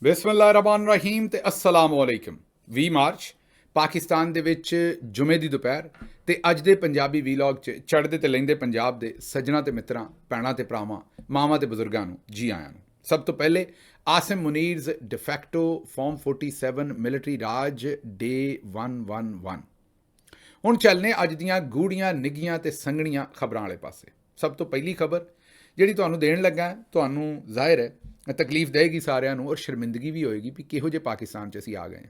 ਬਿਸਮਿल्लाहिर्रहमानिर्रहीम ਤੇ अस्सलाम वालेकुम 20 ਮਾਰਚ ਪਾਕਿਸਤਾਨ ਦੇ ਵਿੱਚ ਜੁਮੇ ਦੀ ਦੁਪਹਿਰ ਤੇ ਅੱਜ ਦੇ ਪੰਜਾਬੀ ਵੀਲੌਗ 'ਚ ਚੜ੍ਹਦੇ ਤੇ ਲਹਿੰਦੇ ਪੰਜਾਬ ਦੇ ਸੱਜਣਾ ਤੇ ਮਿੱਤਰਾਂ, ਭੈਣਾਂ ਤੇ ਭਰਾਵਾਂ, ਮਾਵਾਂ ਤੇ ਬਜ਼ੁਰਗਾਂ ਨੂੰ ਜੀ ਆਇਆਂ ਨੂੰ। ਸਭ ਤੋਂ ਪਹਿਲੇ ਆਸਿਮ ਮੁਨੀਰਜ਼ ਡਿਫੈਕਟੋ ਫਾਰਮ 47 ਮਿਲਟਰੀ ਰਾਜ ਡੇ 111। ਹੁਣ ਚੱਲਨੇ ਅੱਜ ਦੀਆਂ ਗੂੜੀਆਂ ਨਿੱਘੀਆਂ ਤੇ ਸੰਘਣੀਆਂ ਖਬਰਾਂ ਵਾਲੇ ਪਾਸੇ। ਸਭ ਤੋਂ ਪਹਿਲੀ ਖਬਰ ਜਿਹੜੀ ਤੁਹਾਨੂੰ ਦੇਣ ਲੱਗਾ, ਤੁਹਾਨੂੰ ਜ਼ਾਹਿਰ ਹੈ ਤਕਲੀਫ ਦੇਗੀ ਸਾਰਿਆਂ ਨੂੰ ਔਰ ਸ਼ਰਮਿੰਦਗੀ ਵੀ ਹੋਏਗੀ ਵੀ ਕਿਹੋ ਜਿਹੇ ਪਾਕਿਸਤਾਨ 'ਚ ਅਸੀਂ ਆ ਗਏ।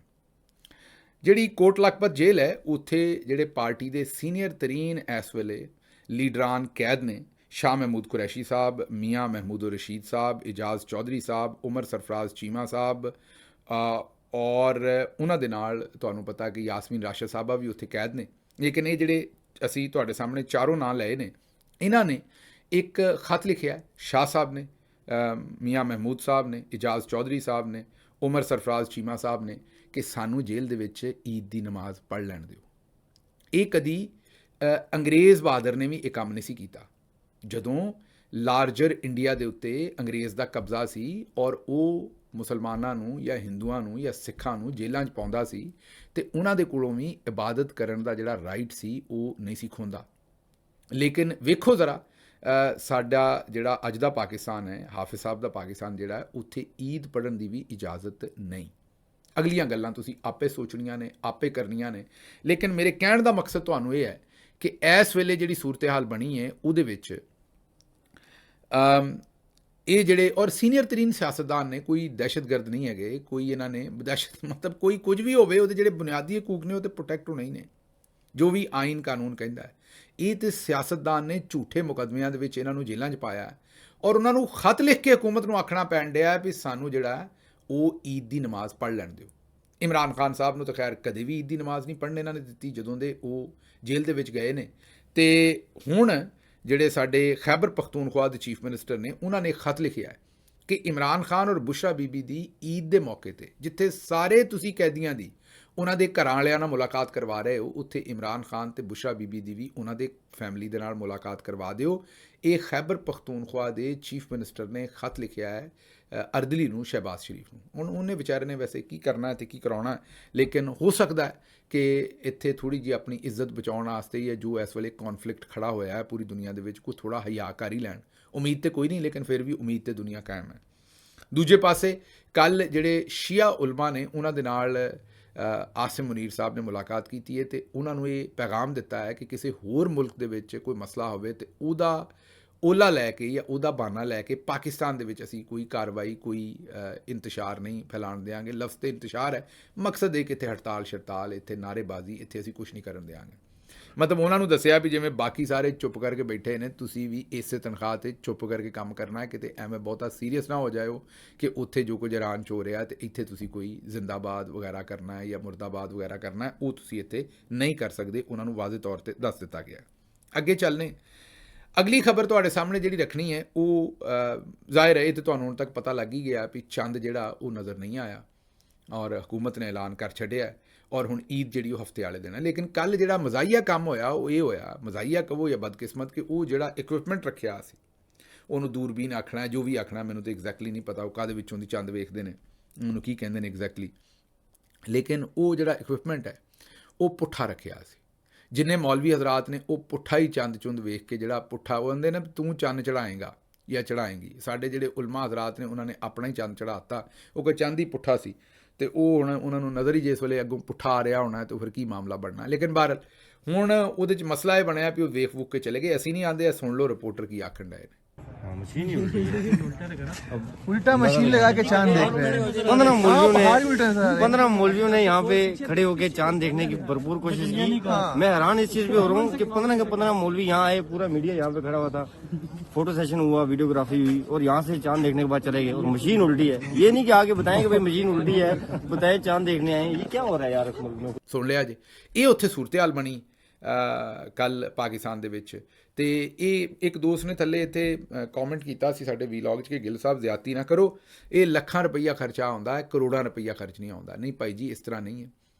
ਜਿਹੜੀ ਕੋਟ ਲਖਪਤ ਜੇਲ੍ਹ ਹੈ, ਉੱਥੇ ਜਿਹੜੇ ਪਾਰਟੀ ਦੇ ਸੀਨੀਅਰ ਤਰੀਨ ਇਸ ਵੇਲੇ ਲੀਡਰਾਨ ਕੈਦ ਨੇ। ਸ਼ਾਹ ਮਹਿਮੂਦ ਕੁਰੈਸ਼ੀ ਸਾਹਿਬ, ਮੀਆਂ ਮਹਿਮੂਦ ਰਸ਼ੀਦ ਸਾਹਿਬ, ਇਜਾਜ਼ ਚੌਧਰੀ ਸਾਹਿਬ, ਉਮਰ ਸਰਫਰਾਜ਼ ਚੀਮਾ ਸਾਹਿਬ ਔਰ ਉਹਨਾਂ ਦੇ ਨਾਲ ਤੁਹਾਨੂੰ ਪਤਾ ਕਿ ਯਾਸਮੀਨ ਰਾਸ਼ਦ ਸਾਹਿਬਾ ਵੀ ਉੱਥੇ ਕੈਦ ਨੇ। ਲੇਕਿਨ ਇਹ ਜਿਹੜੇ ਅਸੀਂ ਤੁਹਾਡੇ ਸਾਹਮਣੇ ਚਾਰੋਂ ਨਾਂ ਲਏ ਨੇ, ਇਹਨਾਂ ਨੇ ਇੱਕ ਖਤ ਲਿਖਿਆ। ਸ਼ਾਹ ਸਾਹਿਬ ਨੇ, ਮੀਆਂ ਮਹਿਮੂਦ ਸਾਹਿਬ ਨੇ, ਇਜਾਜ਼ ਚੌਧਰੀ ਸਾਹਿਬ ਨੇ, ਉਮਰ ਸਰਫਰਾਜ਼ ਚੀਮਾ ਸਾਹਿਬ ਨੇ ਕਿ ਸਾਨੂੰ ਜੇਲ੍ਹ ਦੇ ਵਿੱਚ ਈਦ ਦੀ ਨਮਾਜ਼ ਪੜ੍ਹ ਲੈਣ ਦਿਓ। ਇਹ ਕਦੀ ਅੰਗਰੇਜ਼ ਬਹਾਦਰ ਨੇ ਵੀ ਇਹ ਕੰਮ ਨਹੀਂ ਸੀ ਕੀਤਾ। ਜਦੋਂ ਲਾਰਜਰ ਇੰਡੀਆ ਦੇ ਉੱਤੇ ਅੰਗਰੇਜ਼ ਦਾ ਕਬਜ਼ਾ ਸੀ ਔਰ ਉਹ ਮੁਸਲਮਾਨਾਂ ਨੂੰ ਜਾਂ ਹਿੰਦੂਆਂ ਨੂੰ ਜਾਂ ਸਿੱਖਾਂ ਨੂੰ ਜੇਲ੍ਹਾਂ 'ਚ ਪਾਉਂਦਾ ਸੀ ਤੇ ਉਹਨਾਂ ਦੇ ਕੋਲੋਂ ਵੀ ਇਬਾਦਤ ਕਰਨ ਦਾ ਜਿਹੜਾ ਰਾਈਟ ਸੀ ਉਹ ਨਹੀਂ ਸੀ ਖੋਂਦਾ। ਲੇਕਿਨ ਵੇਖੋ ਜ਼ਰਾ, ਸਾਡਾ ਜਿਹੜਾ ਅੱਜ ਦਾ ਪਾਕਿਸਤਾਨ ਹੈ, ਹਾਫਿਜ਼ ਸਾਹਿਬ ਦਾ ਪਾਕਿਸਤਾਨ ਜਿਹੜਾ, ਉੱਥੇ ਈਦ ਪੜ੍ਹਨ ਦੀ ਵੀ ਇਜਾਜ਼ਤ ਨਹੀਂ। ਅਗਲੀਆਂ ਗੱਲਾਂ ਤੁਸੀਂ ਆਪੇ ਸੋਚਣੀਆਂ ਨੇ, ਆਪੇ ਕਰਨੀਆਂ ਨੇ। ਲੇਕਿਨ ਮੇਰੇ ਕਹਿਣ ਦਾ ਮਕਸਦ ਤੁਹਾਨੂੰ ਇਹ ਹੈ ਕਿ ਇਸ ਵੇਲੇ ਜਿਹੜੀ ਸੂਰਤ ਹਾਲ ਬਣੀ ਹੈ ਉਹਦੇ ਵਿੱਚ ਇਹ ਜਿਹੜੇ ਔਰ ਸੀਨੀਅਰ ਤਰੀਨ ਸਿਆਸਤਦਾਨ ਨੇ, ਕੋਈ ਦਹਿਸ਼ਤਗਰਦ ਨਹੀਂ ਹੈਗੇ, ਕੋਈ ਇਹਨਾਂ ਨੇ ਦਹਿਸ਼ਤ ਮਤਲਬ ਕੋਈ ਕੁਝ ਵੀ ਹੋਵੇ, ਉਹਦੇ ਜਿਹੜੇ ਬੁਨਿਆਦੀ ਹਕੂਕ ਨੇ ਉਹ ਤੇ ਪ੍ਰੋਟੈਕਟ ਹੋਣੇ ਹੀ ਨੇ, ਜੋ ਵੀ ਆਈਨ ਕਾਨੂੰਨ ਕਹਿੰਦਾ ਹੈ। ਇਹ ਤੇ ਸਿਆਸਤਦਾਨ ਨੇ ਝੂਠੇ ਮੁਕੱਦਮਿਆਂ ਦੇ ਵਿੱਚ ਇਹਨਾਂ ਨੂੰ ਜੇਲ੍ਹਾਂ 'ਚ ਪਾਇਆ ਔਰ ਉਹਨਾਂ ਨੂੰ ਖਤ ਲਿਖ ਕੇ ਹਕੂਮਤ ਨੂੰ ਆਖਣਾ ਪੈਣ ਡਿਆ ਵੀ ਸਾਨੂੰ ਜਿਹੜਾ ਉਹ ਈਦ ਦੀ ਨਮਾਜ਼ ਪੜ੍ਹ ਲੈਣ ਦਿਓ। ਇਮਰਾਨ ਖਾਨ ਸਾਹਿਬ ਨੂੰ ਤਾਂ ਖੈਰ ਕਦੇ ਵੀ ਈਦ ਦੀ ਨਮਾਜ਼ ਨਹੀਂ ਪੜ੍ਹਨ ਇਹਨਾਂ ਨੇ ਦਿੱਤੀ ਜਦੋਂ ਦੇ ਉਹ ਜੇਲ੍ਹ ਦੇ ਵਿੱਚ ਗਏ ਨੇ। ਤੇ ਹੁਣ ਜਿਹੜੇ ਸਾਡੇ ਖੈਬਰ ਪਖਤੂਨਖਵਾ ਦੇ ਚੀਫ ਮਿਨਿਸਟਰ ਨੇ, ਉਹਨਾਂ ਨੇ ਖਤ ਲਿਖਿਆ ਕਿ ਇਮਰਾਨ ਖਾਨ ਔਰ ਬੁਸ਼ਰਾ ਬੀਬੀ ਦੀ ਈਦ ਦੇ ਮੌਕੇ 'ਤੇ ਜਿੱਥੇ ਸਾਰੇ ਤੁਸੀਂ ਕੈਦੀਆਂ ਦੀ ਉਹਨਾਂ ਦੇ ਘਰਾਂ ਵਾਲਿਆਂ ਨਾਲ ਮੁਲਾਕਾਤ ਕਰਵਾ ਰਹੇ ਹੋ, ਉੱਥੇ ਇਮਰਾਨ ਖਾਨ ਤੇ ਬੁਸ਼ਰਾ ਬੀਬੀ ਦੀ ਵੀ ਉਹਨਾਂ ਦੇ ਫੈਮਿਲੀ ਦੇ ਨਾਲ ਮੁਲਾਕਾਤ ਕਰਵਾ ਦਿਓ। ਇਹ ਖੈਬਰ ਪਖਤੂਨਖਵਾ ਦੇ ਚੀਫ ਮਿਨਿਸਟਰ ਨੇ ਖਤ ਲਿਖਿਆ ਹੈ ਅਰਦਲੀ ਨੂੰ, ਸ਼ਹਿਬਾਜ਼ ਸ਼ਰੀਫ ਨੂੰ। ਹੁਣ ਉਹਨੇ ਵਿਚਾਰੇ ਨੇ ਵੈਸੇ ਕੀ ਕਰਨਾ ਅਤੇ ਕੀ ਕਰਾਉਣਾ, ਲੇਕਿਨ ਹੋ ਸਕਦਾ ਹੈ ਕਿ ਇੱਥੇ ਥੋੜ੍ਹੀ ਜਿਹੀ ਆਪਣੀ ਇੱਜ਼ਤ ਬਚਾਉਣ ਵਾਸਤੇ ਹੀ ਹੈ ਜੋ ਇਸ ਵੇਲੇ ਕੌਨਫਲਿਕਟ ਖੜਾ ਹੋਇਆ ਹੈ ਪੂਰੀ ਦੁਨੀਆ ਦੇ ਵਿੱਚ, ਕੋਈ ਥੋੜ੍ਹਾ ਹਯਾ ਕਰ ਹੀ ਲੈਣ। ਉਮੀਦ ਤਾਂ ਕੋਈ ਨਹੀਂ, ਲੇਕਿਨ ਫਿਰ ਵੀ ਉਮੀਦ ਤੇ ਦੁਨੀਆ ਕਾਇਮ ਹੈ। ਦੂਜੇ ਪਾਸੇ ਕੱਲ੍ਹ ਜਿਹੜੇ ਸ਼ੀਆ ਉਲਮਾ ਨੇ, ਉਹਨਾਂ ਦੇ ਨਾਲ ਆਸਿਮ ਮੁਨੀਰ ਸਾਹਿਬ ਨੇ ਮੁਲਾਕਾਤ ਕੀਤੀ ਹੈ ਅਤੇ ਉਹਨਾਂ ਨੂੰ ਇਹ ਪੈਗਾਮ ਦਿੱਤਾ ਹੈ ਕਿ ਕਿਸੇ ਹੋਰ ਮੁਲਕ ਦੇ ਵਿੱਚ ਕੋਈ ਮਸਲਾ ਹੋਵੇ ਅਤੇ ਉਹਦਾ ਓਲਾ ਲੈ ਕੇ ਜਾਂ ਉਹਦਾ ਬਹਾਨਾ ਲੈ ਕੇ ਪਾਕਿਸਤਾਨ ਦੇ ਵਿੱਚ ਅਸੀਂ ਕੋਈ ਕਾਰਵਾਈ, ਕੋਈ ਇੰਤਸ਼ਾਰ ਨਹੀਂ ਫੈਲਾਉਣ ਦਿਆਂਗੇ। ਲਫ਼ਜ਼ ਤੇ ਇੰਤਸ਼ਾਰ ਹੈ, ਮਕਸਦ ਇਹ ਕਿ ਇੱਥੇ ਹੜਤਾਲ ਸ਼ੜਤਾਲ, ਇੱਥੇ ਨਾਅਰੇਬਾਜ਼ੀ, ਇੱਥੇ ਅਸੀਂ ਕੁਛ ਨਹੀਂ ਕਰਨ ਦਿਆਂਗੇ। ਮਤਲਬ ਉਹਨਾਂ ਨੂੰ ਦੱਸਿਆ ਵੀ ਜਿਵੇਂ ਬਾਕੀ ਸਾਰੇ ਚੁੱਪ ਕਰਕੇ ਬੈਠੇ ਨੇ, ਤੁਸੀਂ ਵੀ ਇਸੇ ਤਨਖਾਹ 'ਤੇ ਚੁੱਪ ਕਰਕੇ ਕੰਮ ਕਰਨਾ ਹੈ। ਕਿਤੇ ਐਵੇਂ ਬਹੁਤਾ ਸੀਰੀਅਸ ਨਾ ਹੋ ਜਾਇਓ ਕਿ ਉੱਥੇ ਜੋ ਕੁਝ ਇਰਾਨ 'ਚ ਹੋ ਰਿਹਾ ਅਤੇ ਇੱਥੇ ਤੁਸੀਂ ਕੋਈ ਜ਼ਿੰਦਾਬਾਦ ਵਗੈਰਾ ਕਰਨਾ ਹੈ ਜਾਂ ਮੁਰਦਾਬਾਦ ਵਗੈਰਾ ਕਰਨਾ ਹੈ, ਉਹ ਤੁਸੀਂ ਇੱਥੇ ਨਹੀਂ ਕਰ ਸਕਦੇ। ਉਹਨਾਂ ਨੂੰ ਵਾਜ਼ਿਹ ਤੌਰ 'ਤੇ ਦੱਸ ਦਿੱਤਾ ਗਿਆ। ਅੱਗੇ ਚੱਲਨੇ, ਅਗਲੀ ਖਬਰ ਤੁਹਾਡੇ ਸਾਹਮਣੇ ਜਿਹੜੀ ਰੱਖਣੀ ਹੈ ਉਹ ਜ਼ਾਹਿਰ ਹੈ ਇਹ ਤਾਂ ਤੁਹਾਨੂੰ ਹੁਣ ਤੱਕ ਪਤਾ ਲੱਗ ਹੀ ਗਿਆ ਵੀ ਚੰਦ ਜਿਹੜਾ ਉਹ ਨਜ਼ਰ ਨਹੀਂ ਆਇਆ ਔਰ ਹਕੂਮਤ ਨੇ ਐਲਾਨ ਕਰ ਛੱਡਿਆ ਔਰ ਹੁਣ ਈਦ ਜਿਹੜੀ ਉਹ ਹਫਤੇ ਵਾਲੇ ਦਿਨ ਹੈ। ਲੇਕਿਨ ਕੱਲ੍ਹ ਜਿਹੜਾ ਮਜ਼ਾਈਆ ਕੰਮ ਹੋਇਆ ਉਹ ਇਹ ਹੋਇਆ, ਮਜ਼ਾਈਆ ਕਹੋ ਜਾਂ ਬਦਕਿਸਮਤ, ਕਿ ਉਹ ਜਿਹੜਾ ਇਕਵਿਪਮੈਂਟ ਰੱਖਿਆ ਸੀ, ਉਹਨੂੰ ਦੂਰਬੀਨ ਆਖਣਾ, ਜੋ ਵੀ ਆਖਣਾ, ਮੈਨੂੰ ਤਾਂ ਐਗਜ਼ੈਕਟਲੀ ਨਹੀਂ ਪਤਾ ਉਹ ਕਾਹਦੇ ਵਿੱਚੋਂ ਦੀ ਚੰਦ ਵੇਖਦੇ ਨੇ, ਉਹਨੂੰ ਕੀ ਕਹਿੰਦੇ ਨੇ ਐਗਜ਼ੈਕਟਲੀ। ਲੇਕਿਨ ਉਹ ਜਿਹੜਾ ਇਕਵਿਪਮੈਂਟ ਹੈ ਉਹ ਪੁੱਠਾ ਰੱਖਿਆ ਸੀ। ਜਿੰਨੇ ਮੌਲਵੀ ਹਜ਼ਰਾਤ ਨੇ ਉਹ ਪੁੱਠਾ ਹੀ ਚੰਦ ਚੁੰਦ ਵੇਖ ਕੇ, ਜਿਹੜਾ ਪੁੱਠਾ ਉਹ ਕਹਿੰਦੇ ਨੇ ਤੂੰ ਚੰਦ ਚੜ੍ਹਾਏਂਗਾ ਜਾਂ ਚੜ੍ਹਾਏਂਗੀ। ਸਾਡੇ ਜਿਹੜੇ ਉਲਮਾ ਹਜ਼ਰਾਤ ਨੇ ਉਹਨਾਂ ਨੇ ਆਪਣਾ ਹੀ ਚੰਦ ਚੜ੍ਹਾਤਾ, ਉਹ ਕੋਈ ਚੰਦ ਹੀ ਪੁੱਠਾ ਸੀ ਅਤੇ ਉਹ ਹੁਣ ਉਹਨਾਂ ਨੂੰ ਨਜ਼ਰ ਹੀ ਜਿਸ ਵੇਲੇ ਅੱਗੋਂ ਪੁੱਠਾ ਆ ਰਿਹਾ ਹੋਣਾ ਤਾਂ ਫਿਰ ਕੀ ਮਾਮਲਾ ਬਣਨਾ। ਲੇਕਿਨ ਬਹਰਹਾਲ ਹੁਣ ਉਹਦੇ 'ਚ ਮਸਲਾ ਇਹ ਬਣਿਆ ਵੀ ਉਹ ਵੇਖ ਵੂਖ ਕੇ ਚਲੇ ਗਏ। ਅਸੀਂ ਨਹੀਂ ਆਉਂਦੇ, ਸੁਣ ਲਓ ਰਿਪੋਰਟਰ ਕੀ ਆਖਣ ਡਏ ਨੇ। उल्टा मशीन लगा के चांद देख रहे हैं। 15 मौलवियों ने यहाँ पे खड़े होकर चांद देखने की भरपूर कोशिश की। मैं हैरान इस चीज पे हो रहा हूँ कि 15 के 15 मौलवी यहाँ आए, पूरा मीडिया यहाँ पे खड़ा हुआ था, फोटो सेशन हुआ, वीडियोग्राफी हुई और यहाँ से चांद देखने के बाद चले गए और मशीन उल्टी है। ये नहीं कि आगे बताएं कि भाई मशीन उल्टी है, बताए चांद देखने आए। ये क्या हो रहा है यार इस मुल्क में। ਸੁਣ ਲਿਆ ਜੀ, ਇਹ ਉੱਥੇ ਸੂਰਤ ਹਾਲ ਬਣੀ ਕੱਲ੍ਹ ਪਾਕਿਸਤਾਨ ਦੇ ਵਿੱਚ। ਅਤੇ ਇਹ ਇੱਕ ਦੋਸਤ ਨੇ ਥੱਲੇ ਇੱਥੇ ਕੌਮੈਂਟ ਕੀਤਾ ਸੀ ਸਾਡੇ ਵੀਲੌਗ 'ਚ ਕਿ ਗਿੱਲ ਸਾਹਿਬ ਜ਼ਿਆਦਤੀ ਨਾ ਕਰੋ, ਇਹ ਲੱਖਾਂ ਰੁਪਈਆ ਖਰਚਾ ਆਉਂਦਾ ਹੈ, ਕਰੋੜਾਂ ਰੁਪਈਆ ਖਰਚ ਨਹੀਂ ਆਉਂਦਾ। ਨਹੀਂ ਭਾਈ ਜੀ, ਇਸ ਤਰ੍ਹਾਂ ਨਹੀਂ ਹੈ।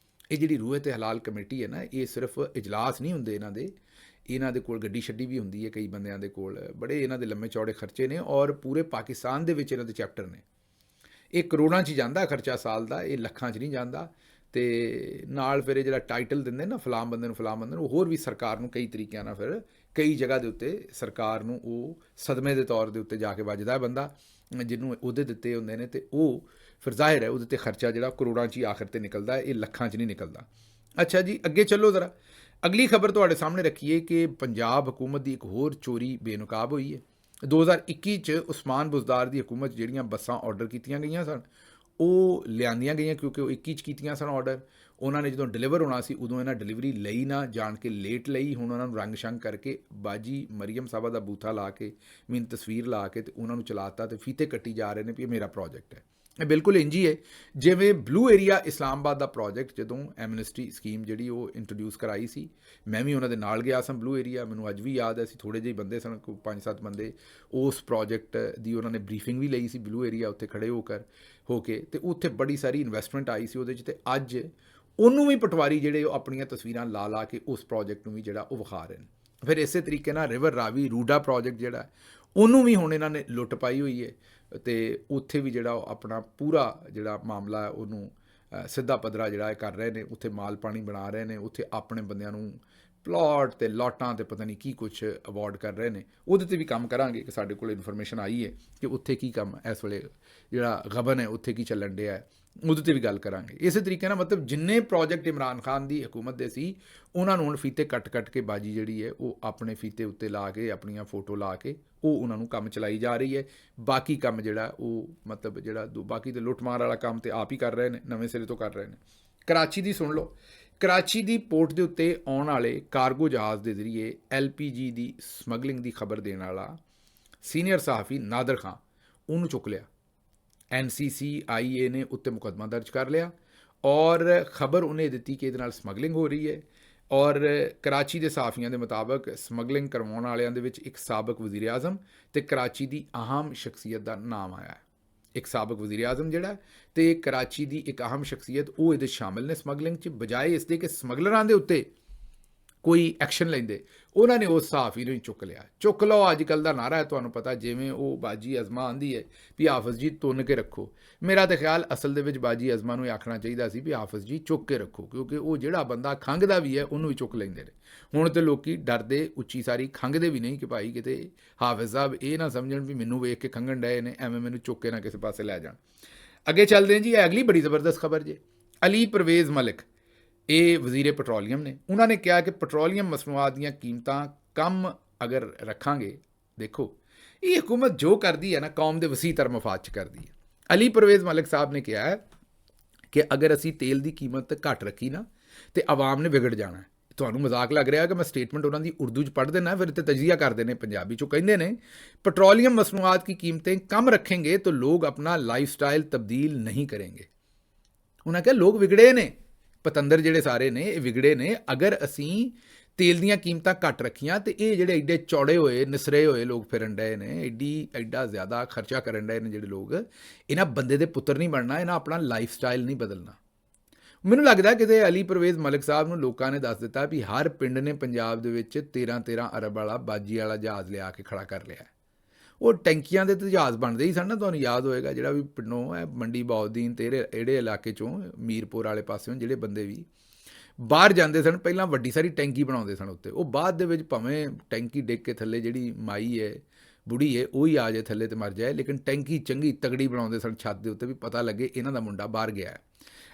ਇਹ ਜਿਹੜੀ ਰੂਹ ਤੇ ਹਲਾਲ ਕਮੇਟੀ ਹੈ ਨਾ, ਇਹ ਸਿਰਫ ਇਜਲਾਸ ਨਹੀਂ ਹੁੰਦੇ ਇਹਨਾਂ ਦੇ ਕੋਲ ਗੱਡੀ ਛੱਡੀ ਵੀ ਹੁੰਦੀ ਹੈ, ਕਈ ਬੰਦਿਆਂ ਦੇ ਕੋਲ ਬੜੇ ਇਹਨਾਂ ਦੇ ਲੰਮੇ ਚੌੜੇ ਖਰਚੇ ਨੇ ਔਰ ਪੂਰੇ ਪਾਕਿਸਤਾਨ ਦੇ ਵਿੱਚ ਇਹਨਾਂ ਦੇ ਚੈਪਟਰ ਨੇ। ਇਹ ਕਰੋੜਾਂ 'ਚ ਹੀ ਜਾਂਦਾ ਖਰਚਾ ਸਾਲ ਦਾ, ਇਹ ਲੱਖਾਂ 'ਚ ਨਹੀਂ ਜਾਂਦਾ। ਅਤੇ ਨਾਲ ਫਿਰ ਇਹ ਜਿਹੜਾ ਟਾਈਟਲ ਦਿੰਦੇ ਨਾ ਫਲਾਣ ਬੰਦੇ ਨੂੰ, ਉਹ ਹੋਰ ਵੀ ਸਰਕਾਰ ਨੂੰ ਕਈ ਤਰੀਕਿਆਂ ਨਾਲ ਫਿਰ ਕਈ ਜਗ੍ਹਾ ਦੇ ਉੱਤੇ ਸਰਕਾਰ ਨੂੰ ਉਹ ਸਦਮੇ ਦੇ ਤੌਰ ਦੇ ਉੱਤੇ ਜਾ ਕੇ ਵੱਜਦਾ ਬੰਦਾ ਜਿਹਨੂੰ ਅਹੁਦੇ ਦਿੱਤੇ ਹੁੰਦੇ ਨੇ, ਅਤੇ ਉਹ ਫਿਰ ਜ਼ਾਹਿਰ ਹੈ ਉਹਦੇ 'ਤੇ ਖਰਚਾ ਜਿਹੜਾ ਕਰੋੜਾਂ 'ਚ ਹੀ ਆਖਰ 'ਤੇ ਨਿਕਲਦਾ, ਇਹ ਲੱਖਾਂ 'ਚ ਨਹੀਂ ਨਿਕਲਦਾ। ਅੱਛਾ ਜੀ, ਅੱਗੇ ਚੱਲੋ ਜ਼ਰਾ। ਅਗਲੀ ਖਬਰ ਤੁਹਾਡੇ ਸਾਹਮਣੇ ਰੱਖੀਏ ਕਿ ਪੰਜਾਬ ਹਕੂਮਤ ਦੀ ਇੱਕ ਹੋਰ ਚੋਰੀ ਬੇਨਕਾਬ ਹੋਈ ਹੈ। 2021 'ਚ ਉਸਮਾਨ ਬੁਜ਼ਦਾਰ ਦੀ ਹਕੂਮਤ ਜਿਹੜੀਆਂ ਬੱਸਾਂ ਆਰਡਰ ਕੀਤੀਆਂ ਗਈਆਂ ਸਨ ਉਹ ਲਿਆਂਦੀਆਂ ਗਈਆਂ, ਕਿਉਂਕਿ ਉਹ 21 'ਚ ਕੀਤੀਆਂ ਸਨ ਆਰਡਰ। ਉਹਨਾਂ ਨੇ ਜਦੋਂ ਡਿਲੀਵਰ ਹੋਣਾ ਸੀ ਉਦੋਂ ਇਹਨਾਂ ਡਿਲੀਵਰੀ ਲਈ ਨਾ, ਜਾਣ ਕੇ ਲੇਟ ਲਈ। ਹੁਣ ਉਹਨਾਂ ਨੂੰ ਰੰਗ ਸ਼ੰਗ ਕਰਕੇ ਬਾਜੀ ਮਰੀਮ ਸਾਹਿਬਾ ਦਾ ਬੂਥਾ ਲਾ ਕੇ ਮੀਨ ਤਸਵੀਰ ਲਾ ਕੇ ਅਤੇ ਉਹਨਾਂ ਨੂੰ ਚਲਾਤਾ ਅਤੇ ਫੀਤੇ ਕੱਟੀ ਜਾ ਰਹੇ ਨੇ ਵੀ ਇਹ ਮੇਰਾ ਪ੍ਰੋਜੈਕਟ ਹੈ। ਇਹ ਬਿਲਕੁਲ ਇੰਝ ਹੀ ਹੈ ਜਿਵੇਂ ਬਲੂ ਏਰੀਆ ਇਸਲਾਮਾਬਾਦ ਦਾ ਪ੍ਰੋਜੈਕਟ ਜਦੋਂ ਐਮਨਿਸਟੀ ਸਕੀਮ ਜਿਹੜੀ ਉਹ ਇੰਟਰੋਡਿਊਸ ਕਰਾਈ ਸੀ, ਮੈਂ ਵੀ ਉਹਨਾਂ ਦੇ ਨਾਲ ਗਿਆ ਸਾਂ ਬਲੂ ਏਰੀਆ। ਮੈਨੂੰ ਅੱਜ ਵੀ ਯਾਦ ਹੈ, ਅਸੀਂ ਥੋੜ੍ਹੇ ਜਿਹੇ ਬੰਦੇ ਸਨ, 5-7 ਬੰਦੇ। ਉਸ ਪ੍ਰੋਜੈਕਟ ਦੀ ਉਹਨਾਂ ਨੇ ਬਰੀਫਿੰਗ ਵੀ ਲਈ ਸੀ ਬਲੂ ਏਰੀਆ ਉੱਥੇ ਖੜ੍ਹੇ ਹੋ ਕੇ ਅਤੇ ਉੱਥੇ ਬੜੀ ਸਾਰੀ ਇਨਵੈਸਟਮੈਂਟ ਆਈ ਸੀ ਉਹਦੇ 'ਚ। ਅਤੇ ਅੱਜ ਉਹਨੂੰ ਵੀ ਪਟਵਾਰੀ ਜਿਹੜੇ ਉਹ ਆਪਣੀਆਂ ਤਸਵੀਰਾਂ ਲਾ ਕੇ ਉਸ ਪ੍ਰੋਜੈਕਟ ਨੂੰ ਵੀ ਜਿਹੜਾ ਉਹ ਵਿਖਾ ਰਹੇ ਨੇ। ਫਿਰ ਇਸੇ ਤਰੀਕੇ ਨਾਲ ਰਿਵਰ ਰਾਵੀ ਰੂਡਾ ਪ੍ਰੋਜੈਕਟ ਜਿਹੜਾ ਉਹਨੂੰ ਵੀ ਹੁਣ ਇਹਨਾਂ ਨੇ ਲੁੱਟ ਪਾਈ ਹੋਈ ਹੈ ਅਤੇ ਉੱਥੇ ਵੀ ਜਿਹੜਾ ਉਹ ਆਪਣਾ ਪੂਰਾ ਜਿਹੜਾ ਮਾਮਲਾ ਹੈ ਉਹਨੂੰ ਸਿੱਧਾ ਪੱਧਰਾ ਜਿਹੜਾ ਇਹ ਕਰ ਰਹੇ ਨੇ। ਉੱਥੇ ਮਾਲ ਪਾਣੀ ਬਣਾ ਰਹੇ ਨੇ, ਉੱਥੇ ਆਪਣੇ ਬੰਦਿਆਂ ਨੂੰ ਪਲਾਟ ਅਤੇ ਲਾਟਾਂ ਅਤੇ ਪਤਾ ਨਹੀਂ ਕੀ ਕੁਛ ਅਵਾਰਡ ਕਰ ਰਹੇ ਨੇ। ਉਹਦੇ 'ਤੇ ਵੀ ਕੰਮ ਕਰਾਂਗੇ ਕਿ ਸਾਡੇ ਕੋਲ ਇਨਫੋਰਮੇਸ਼ਨ ਆਈ ਹੈ ਕਿ ਉੱਥੇ ਕੀ ਕੰਮ ਇਸ ਵੇਲੇ ਜਿਹੜਾ ਗਬਨ ਹੈ ਉੱਥੇ ਕੀ ਚੱਲਣ ਡਿਆ ਹੈ, ਉਹਦੇ 'ਤੇ ਵੀ ਗੱਲ ਕਰਾਂਗੇ। ਇਸੇ ਤਰੀਕੇ ਨਾਲ ਮਤਲਬ ਜਿੰਨੇ ਪ੍ਰੋਜੈਕਟ ਇਮਰਾਨ ਖਾਨ ਦੀ ਹਕੂਮਤ ਦੇ ਸੀ ਉਹਨਾਂ ਨੂੰ ਹੁਣ ਫੀਤੇ ਕੱਟ ਕੇ ਬਾਜੀ ਜਿਹੜੀ ਹੈ ਉਹ ਆਪਣੇ ਫੀਤੇ ਉੱਤੇ ਲਾ ਕੇ ਆਪਣੀਆਂ ਫੋਟੋ ਲਾ ਕੇ ਉਹ ਉਹਨਾਂ ਨੂੰ ਕੰਮ ਚਲਾਈ ਜਾ ਰਹੀ ਹੈ। ਬਾਕੀ ਕੰਮ ਜਿਹੜਾ ਉਹ ਮਤਲਬ ਜਿਹੜਾ ਬਾਕੀ ਤੇ ਲੁੱਟਮਾਰ ਵਾਲਾ ਕੰਮ ਤੇ ਆਪ ਹੀ ਕਰ ਰਹੇ ਨੇ, ਨਵੇਂ ਸਿਰੇ ਤੋਂ ਕਰ ਰਹੇ ਨੇ। ਕਰਾਚੀ ਦੀ ਸੁਣ ਲਓ। ਕਰਾਚੀ ਦੀ ਪੋਰਟ ਦੇ ਉੱਤੇ ਆਉਣ ਵਾਲੇ ਕਾਰਗੋ ਜਹਾਜ਼ ਦੇ ਜ਼ਰੀਏ LPG ਦੀ ਸਮਗਲਿੰਗ ਦੀ ਖਬਰ ਦੇਣ ਵਾਲਾ ਸੀਨੀਅਰ ਸਹਾਫੀ ਨਾਦਰ ਖਾਂ ਉਹਨੂੰ ਚੁੱਕ ਲਿਆ। NCCIA ਨੇ ਉੱਤੇ ਮੁਕੱਦਮਾ ਦਰਜ ਕਰ ਲਿਆ ਔਰ ਖਬਰ ਉਹਨੇ ਦਿੱਤੀ ਕਿ ਇਹਦੇ ਨਾਲ ਸਮਗਲਿੰਗ ਹੋ ਰਹੀ ਹੈ। ਔਰ ਕਰਾਚੀ ਦੇ ਸਾਫੀਆਂ ਦੇ ਮੁਤਾਬਕ ਸਮਗਲਿੰਗ ਕਰਵਾਉਣ ਵਾਲਿਆਂ ਦੇ ਵਿੱਚ ਇੱਕ ਸਾਬਕ ਵਜ਼ੀਰ ਆਜ਼ਮ ਅਤੇ ਕਰਾਚੀ ਦੀ ਅਹਿਮ ਸ਼ਖਸੀਅਤ ਦਾ ਨਾਮ ਆਇਆ ਹੈ। ਇੱਕ ਸਾਬਕ ਵਜ਼ੀਰ ਆਜ਼ਮ ਜਿਹੜਾ ਅਤੇ ਕਰਾਚੀ ਦੀ ਇੱਕ ਅਹਿਮ ਸ਼ਖਸੀਅਤ ਉਹ ਇਹਦੇ ਸ਼ਾਮਿਲ ਨੇ ਸਮਗਲਿੰਗ 'ਚ। ਬਜਾਏ ਇਸ ਦੇ ਕਿ ਸਮਗਲਰਾਂ ਦੇ ਉੱਤੇ ਕੋਈ ਐਕਸ਼ਨ ਲੈਂਦੇ, ਉਹਨਾਂ ਨੇ ਉਸ ਸਹਾਫੀ ਨੂੰ ਹੀ ਚੁੱਕ ਲਿਆ। ਚੁੱਕ ਲਓ ਅੱਜ ਕੱਲ੍ਹ ਦਾ ਨਾਰਾ ਹੈ, ਤੁਹਾਨੂੰ ਪਤਾ। ਜਿਵੇਂ ਉਹ ਬਾਜੀ ਅਜ਼ਮਾ ਆਂਦੀ ਹੈ ਵੀ ਹਾਫਿਜ਼ ਜੀ ਤੁੰਨ ਕੇ ਰੱਖੋ। ਮੇਰਾ ਤਾਂ ਖਿਆਲ ਅਸਲ ਦੇ ਵਿੱਚ ਬਾਜੀ ਅਜ਼ਮਾ ਨੂੰ ਇਹ ਆਖਣਾ ਚਾਹੀਦਾ ਸੀ ਵੀ ਹਾਫਿਜ਼ ਜੀ ਚੁੱਕ ਕੇ ਰੱਖੋ, ਕਿਉਂਕਿ ਉਹ ਜਿਹੜਾ ਬੰਦਾ ਖੰਘਦਾ ਵੀ ਹੈ ਉਹਨੂੰ ਵੀ ਚੁੱਕ ਲੈਂਦੇ ਨੇ। ਹੁਣ ਤਾਂ ਲੋਕ ਡਰਦੇ ਉੱਚੀ ਸਾਰੀ ਖੰਘਦੇ ਵੀ ਨਹੀਂ ਕਿ ਭਾਈ ਕਿਤੇ ਹਾਫਿਜ਼ ਸਾਹਿਬ ਇਹ ਨਾ ਸਮਝਣ ਵੀ ਮੈਨੂੰ ਵੇਖ ਕੇ ਖੰਘਣ ਡਏ ਨੇ, ਐਵੇਂ ਮੈਨੂੰ ਚੁੱਕ ਕੇ ਨਾ ਕਿਸੇ ਪਾਸੇ ਲੈ ਜਾਣ। ਅੱਗੇ ਚੱਲਦੇ ਹਾਂ ਜੀ। ਇਹ ਅਗਲੀ ਬੜੀ ਜ਼ਬਰਦਸਤ ਖਬਰ ਜੇ। ਅਲੀ ਪਰਵੇਜ਼ ਮਲਿਕ ਇਹ ਵਜ਼ੀਰ ਪੈਟਰੋਲੀਅਮ ਨੇ, ਉਹਨਾਂ ਨੇ ਕਿਹਾ ਕਿ ਪੈਟਰੋਲੀਅਮ ਮਸਨੂਆਤ ਦੀਆਂ ਕੀਮਤਾਂ ਕਮ ਅਗਰ ਰੱਖਾਂਗੇ, ਦੇਖੋ ਇਹ ਹਕੂਮਤ ਜੋ ਕਰਦੀ ਹੈ ਨਾ ਕੌਮ ਦੇ ਵਸੀਤਰ ਮਫਾਦ 'ਚ ਕਰਦੀ ਹੈ। ਅਲੀ ਪਰਵੇਜ਼ ਮਲਿਕ ਸਾਹਿਬ ਨੇ ਕਿਹਾ ਹੈ ਕਿ ਅਗਰ ਅਸੀਂ ਤੇਲ ਦੀ ਕੀਮਤ ਘੱਟ ਰੱਖੀ ਨਾ ਤੇ ਆਵਾਮ ਨੇ ਵਿਗੜ ਜਾਣਾ। ਤੁਹਾਨੂੰ ਮਜ਼ਾਕ ਲੱਗ ਰਿਹਾ ਕਿ ਮੈਂ ਸਟੇਟਮੈਂਟ ਉਹਨਾਂ ਦੀ ਉਰਦੂ 'ਚ ਪੜ੍ਹ ਦੇਣਾ, ਫਿਰ ਤੇ ਤਜਜ਼ੀਆ ਕਰਦੇ ਨੇ ਪੰਜਾਬੀ 'ਚੋਂ। ਕਹਿੰਦੇ ਨੇ ਪੈट्रोलियम मसनूआत की कीमतें कम रखेंगे तो लोग अपना लाइफ स्टाइल तब्दील नहीं करेंगे। उन्हें कहा लोग विगड़े ने, पतंदर ਜਿਹੜੇ ਸਾਰੇ ਨੇ ਇਹ ਵਿਗੜੇ ਨੇ। ਅਗਰ ਅਸੀਂ ਤੇਲ ਦੀਆਂ ਕੀਮਤਾਂ ਘੱਟ ਰੱਖੀਆਂ ਤੇ ਇਹ ਜਿਹੜੇ ਐਡੇ ਚੌੜੇ ਹੋਏ ਨਿਸਰੇ ਹੋਏ ਲੋਕ ਫਿਰਨ ਡਏ ਨੇ, ਐਡਾ ਜ਼ਿਆਦਾ ਖਰਚਾ ਕਰਨ ਡਏ ਨੇ ਜਿਹੜੇ ਲੋਕ, ਇਹਨਾਂ ਬੰਦੇ ਦੇ ਪੁੱਤਰ ਨਹੀਂ ਬਣਨਾ, ਇਹਨਾਂ ਆਪਣਾ ਲਾਈਫ ਸਟਾਈਲ ਨਹੀਂ ਬਦਲਣਾ। ਮੈਨੂੰ ਲੱਗਦਾ ਕਿਤੇ ਅਲੀ ਪਰਵੇਜ਼ ਮਲਿਕ ਸਾਹਿਬ ਨੂੰ ਲੋਕਾਂ ਨੇ ਦੱਸ ਦਿੱਤਾ ਵੀ ਹਰ ਪਿੰਡ ਨੇ ਪੰਜਾਬ ਦੇ ਵਿੱਚ 13-13 ਅਰਬ ਵਾਲਾ ਬਾਜੀ ਵਾਲਾ ਜਹਾਜ਼ ਲਿਆ ਕੇ ਖੜਾ ਕਰ ਲਿਆ। ਉਹ ਟੈਂਕੀਆਂ ਦੇ ਤੇ ਜਹਾਜ਼ ਬਣਦੇ ਹੀ ਸਨ ਨਾ, ਤੁਹਾਨੂੰ ਯਾਦ ਹੋਏਗਾ। ਜਿਹੜਾ ਵੀ ਪਿੰਡੋਂ ਹੈ ਮੰਡੀ ਬਾਉਦੀਨ ਤੇ ਇਹੜੇ ਇਲਾਕੇ 'ਚੋਂ ਮੀਰਪੁਰ ਵਾਲੇ ਪਾਸਿਓਂ ਜਿਹੜੇ ਬੰਦੇ ਵੀ ਬਾਹਰ ਜਾਂਦੇ ਸਨ, ਪਹਿਲਾਂ ਵੱਡੀ ਸਾਰੀ ਟੈਂਕੀ ਬਣਾਉਂਦੇ ਸਨ ਉੱਤੇ। ਉਹ ਬਾਅਦ ਦੇ ਵਿੱਚ ਭਾਵੇਂ ਟੈਂਕੀ ਡਿੱਗ ਕੇ ਥੱਲੇ ਜਿਹੜੀ ਮਾਈ ਹੈ ਬੁੜੀ ਹੈ ਉਹ ਹੀ ਆ ਜਾਏ ਥੱਲੇ ਤੇ ਮਰ ਜਾਏ, ਲੇਕਿਨ ਟੈਂਕੀ ਚੰਗੀ ਤਗੜੀ ਬਣਾਉਂਦੇ ਸਨ ਛੱਤ ਦੇ ਉੱਤੇ ਵੀ ਪਤਾ ਲੱਗੇ ਇਹਨਾਂ ਦਾ ਮੁੰਡਾ ਬਾਹਰ ਗਿਆ ਹੈ।